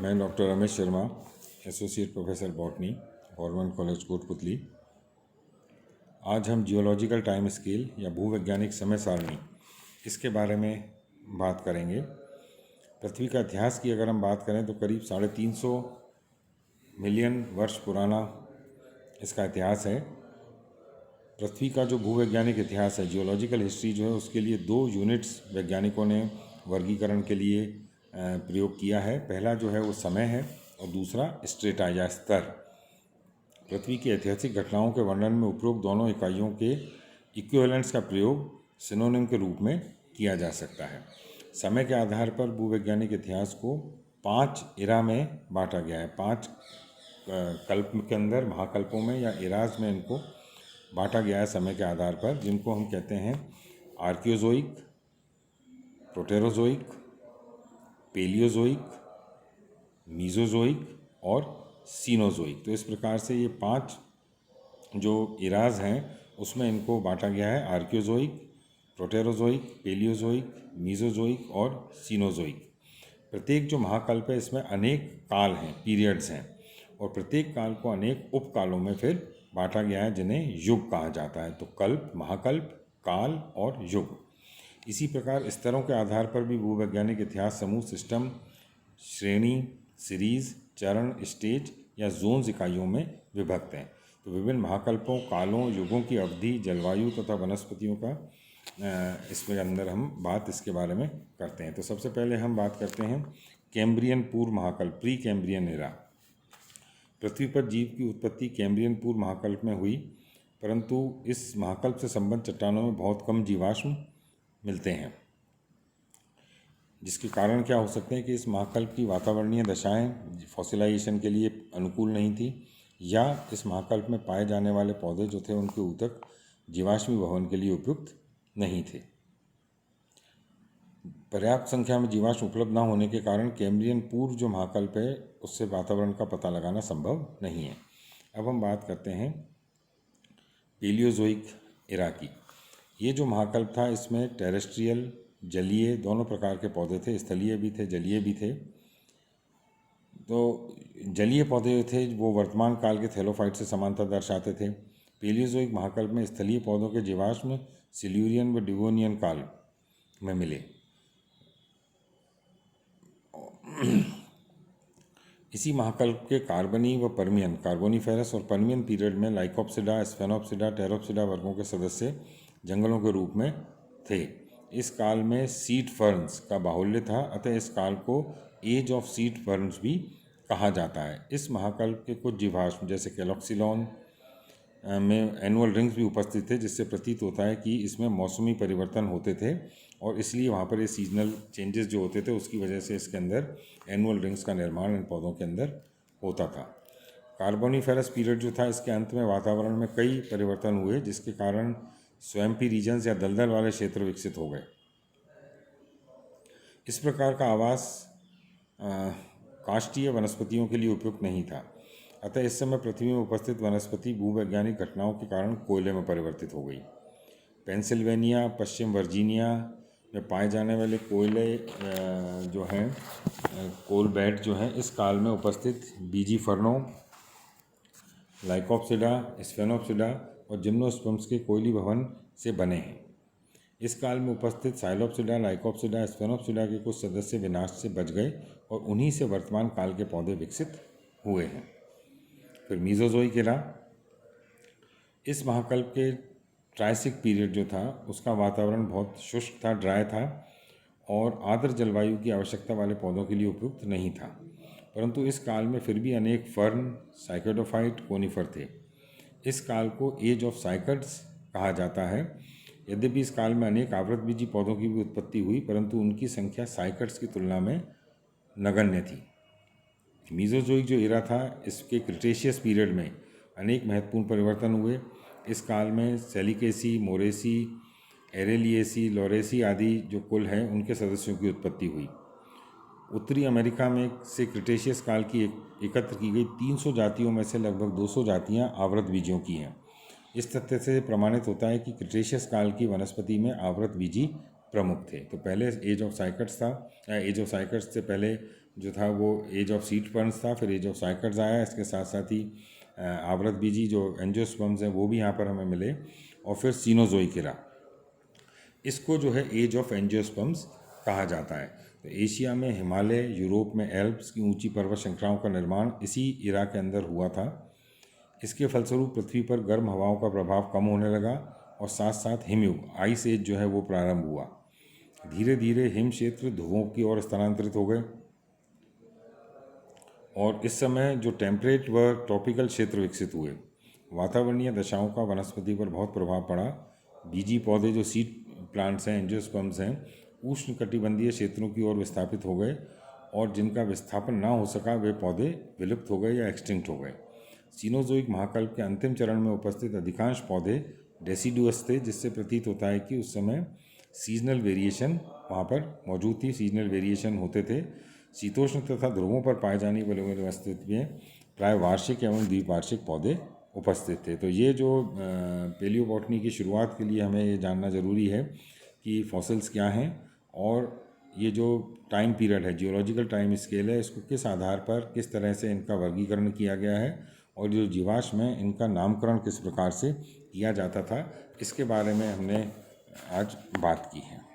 मैं doctor Ramesh Sharma, associate professor botany, government college Kotputli. आज हम जियोलॉजिकल टाइम स्केल या भूवैज्ञानिक समय सारणी इसके बारे में बात करेंगे। पृथ्वी का इतिहास की अगर हम बात करें तो करीब 350 मिलियन वर्ष पुराना इसका इतिहास है। पृथ्वी का जो भूवैज्ञानिक इतिहास है, जियोलॉजिकल हिस्ट्री जो है, उसके लिए 2 यूनिट्स वैज्ञानिकों ने वर्गीकरण के लिए प्रयोग किया है। पहला जो है वो समय है और दूसरा स्ट्रेटा या स्तर। पृथ्वी की ऐतिहासिक घटनाओं के वर्णन में उपरोक्त दोनों इकाइयों के इक्विवेलेंट्स का प्रयोग सिनोनिम के रूप में किया जा सकता है। समय के आधार पर भूवैज्ञानिक इतिहास को 5 इरा में बांटा गया है। 5 कल्प के अंदर, महाकल्पों में या इराज में इनको बांटा गया है समय के आधार पर, जिनको हम कहते हैं आर्कियोजोइक, प्रोटेरोजोइक, पेलियोजोइक, मीजोजोइक और सीनोजोइक। तो इस प्रकार से ये 5 जो इराज हैं उसमें इनको बांटा गया है: आर्कियोजोइक, प्रोटेरोजोइक, पेलियोजोइक, मीजोजोइक और सीनोजोइक। प्रत्येक जो महाकल्प है इसमें अनेक काल हैं, पीरियड्स हैं, और प्रत्येक काल को अनेक उपकालों में फिर बांटा गया है, जिन्हें युग कहा जाता है। तो कल्प, महाकल्प, काल और युग। इसी प्रकार स्तरों के आधार पर भी भूवैज्ञानिक इतिहास समूह, सिस्टम, श्रेणी, सीरीज, चरण, स्टेज या जोन्स इकाइयों में विभक्त हैं। तो विभिन्न महाकल्पों, कालों, युगों की अवधि, जलवायु तथा वनस्पतियों का इसमें अंदर हम बात इसके बारे में करते हैं। तो सबसे पहले हम बात करते हैं कैम्ब्रियन पूर्व महाकल्प, प्री कैम्ब्रियन एरा। पृथ्वी पर जीव की उत्पत्ति कैम्ब्रियन पूर्व महाकल्प में हुई, परंतु इस महाकल्प से संबद्ध चट्टानों में बहुत कम जीवाश्म मिलते हैं, जिसके कारण क्या हो सकते हैं कि इस महाकल्प की वातावरणीय दशाएं फॉसिलाइजेशन के लिए अनुकूल नहीं थी, या इस महाकल्प में पाए जाने वाले पौधे जो थे उनके ऊतक जीवाश्मी भवन के लिए उपयुक्त नहीं थे। पर्याप्त संख्या में जीवाश्म उपलब्ध न होने के कारण कैम्ब्रियन पूर्व जो महाकल्प है उससे वातावरण का पता लगाना संभव नहीं है। अब हम बात करते हैं पेलियोजोइक एरा की। ये जो महाकल्प था इसमें टेरेस्ट्रियल, जलीय दोनों प्रकार के पौधे थे, स्थलीय भी थे, जलीय भी थे। तो जलीय पौधे थे वो वर्तमान काल के थैलोफाइट से समानता दर्शाते थे। पेलियोजोइक महाकल्प में स्थलीय पौधों के जीवाश्म सिल्यूरियन व डिवोनियन काल में मिले। इसी महाकल्प के कार्बनी व पर्मियन, कार्बोनिफेरस और पर्मियन पीरियड में लाइकोप्सिडा, स्फेनोप्सिडा, टेरोप्सिडा वर्गों के सदस्य जंगलों के रूप में थे। इस काल में सीड फर्न्स का बाहुल्य था, अतः इस काल को एज ऑफ सीड फर्न्स भी कहा जाता है। इस महाकल्प के कुछ जीवाश्म जैसे कैलोक्सिलॉन में एनुअल रिंग्स भी उपस्थित थे, जिससे प्रतीत होता है कि इसमें मौसमी परिवर्तन होते थे और इसलिए वहाँ पर ये सीजनल चेंजेस जो होते थे उसकी वजह से इसके अंदर एनुअल रिंग्स का निर्माण इन पौधों के अंदर होता था। कार्बोनिफेरस पीरियड जो था, इसके अंत में वातावरण में कई परिवर्तन हुए, जिसके कारण स्वैम्पी रीजन्स या दलदल वाले क्षेत्र विकसित हो गए। इस प्रकार का आवास काष्ठीय वनस्पतियों के लिए उपयुक्त नहीं था, अतः इस समय पृथ्वी में उपस्थित वनस्पति भूवैज्ञानिक घटनाओं के कारण कोयले में परिवर्तित हो गई। पेंसिल्वेनिया, पश्चिम वर्जीनिया में पाए जाने वाले कोयले जो हैं, कोल बेड जो हैं, इस काल में उपस्थित बीजी फर्नों, लाइकोप्सिडा, स्फेनोप्सिडा और जिम्नोस्पर्म्स के कोयली भवन से बने हैं। इस काल में उपस्थित साइलोप्सिडा, लाइकोप्सिडा, स्फेनोप्सिडा के कुछ सदस्य विनाश से बच गए और उन्हीं से वर्तमान काल के पौधे विकसित हुए हैं। फिर मीजोजोइक एरा। इस महाकल्प के ट्रायसिक पीरियड जो था उसका वातावरण बहुत शुष्क था, ड्राई था और आर्द्र जलवायु की आवश्यकता वाले पौधों के लिए उपयुक्त नहीं था, परंतु इस काल में फिर भी अनेक फर्न, साइकेडोफाइट, कोनिफर थे। इस काल को एज ऑफ साइकड्स कहा जाता है। यद्यपि इस काल में अनेक आवृतबीजी पौधों की भी उत्पत्ति हुई, परंतु उनकी संख्या साइकड्स की तुलना में नगण्य थी। मीजोजोइक जो एरा था, इसके क्रिटेशियस पीरियड में अनेक महत्वपूर्ण परिवर्तन हुए। इस काल में सेलिकेसी, मोरेसी, एरेलिएसी, लोरेसी आदि जो कुल हैं उनके सदस्यों की उत्पत्ति हुई। उत्तरी अमेरिका में से क्रिटेशियस काल की एकत्र की गई 300 जातियों में से लगभग 200 जातियां आवृतबीजियों की हैं। इस तथ्य से प्रमाणित होता है कि क्रिटेशियस काल की वनस्पति में आवृतबीजी प्रमुख थे। तो पहले एज ऑफ साइकड्स था, एज ऑफ साइकड्स से पहले जो था वो एज ऑफ सीड पर्न्स था, फिर एज ऑफ साइकड्स आया, इसके साथ साथ ही आवृत बीजी जो एंजियोस्पर्म्स हैं वो भी यहाँ पर हमें मिले, और फिर सीनोजोइक इरा। इसको जो है एज ऑफ एंजियोस्पर्म्स कहा जाता है। तो एशिया में हिमालय, यूरोप में एल्प्स की ऊंची पर्वत श्रृंखलाओं का निर्माण इसी इरा के अंदर हुआ था। इसके फलस्वरूप पृथ्वी पर गर्म हवाओं का प्रभाव कम होने लगा और साथ साथ हिमयुग आइस एज जो है वो प्रारंभ हुआ। धीरे धीरे हिम क्षेत्र ध्रुवों की ओर स्थानांतरित हो गए और इस समय जो टेम्परेट व ट्रॉपिकल क्षेत्र विकसित हुए। वातावरणीय दशाओं का वनस्पति पर बहुत प्रभाव पड़ा। बीजी पौधे जो सीड प्लांट्स हैं, एंजियोस्पर्म्स हैं, उष्ण कटिबंधीय क्षेत्रों की ओर विस्थापित हो गए और जिनका विस्थापन ना हो सका वे पौधे विलुप्त हो गए या एक्सटिंक्ट हो गए। सीनोजोइक महाकल्प के अंतिम चरण में उपस्थित अधिकांश पौधे डेसिडुअस थे, जिससे प्रतीत होता है कि उस समय सीजनल वेरिएशन वहाँ पर मौजूद थी, सीजनल वेरिएशन होते थे। शीतोष्ण तथा ध्रुवों पर पाए जाने वाले वनस्पति में प्राय वार्षिक एवं द्विवार्षिक पौधे उपस्थित थे। तो ये जो पेलियोबॉटनी की शुरुआत के लिए हमें ये जानना ज़रूरी है कि फॉसिल्स क्या हैं और ये जो टाइम पीरियड है, जियोलॉजिकल टाइम स्केल है, इसको किस आधार पर किस तरह से इनका वर्गीकरण किया गया है और जो जीवाश्म है इनका नामकरण किस प्रकार से किया जाता था, इसके बारे में हमने आज बात की है।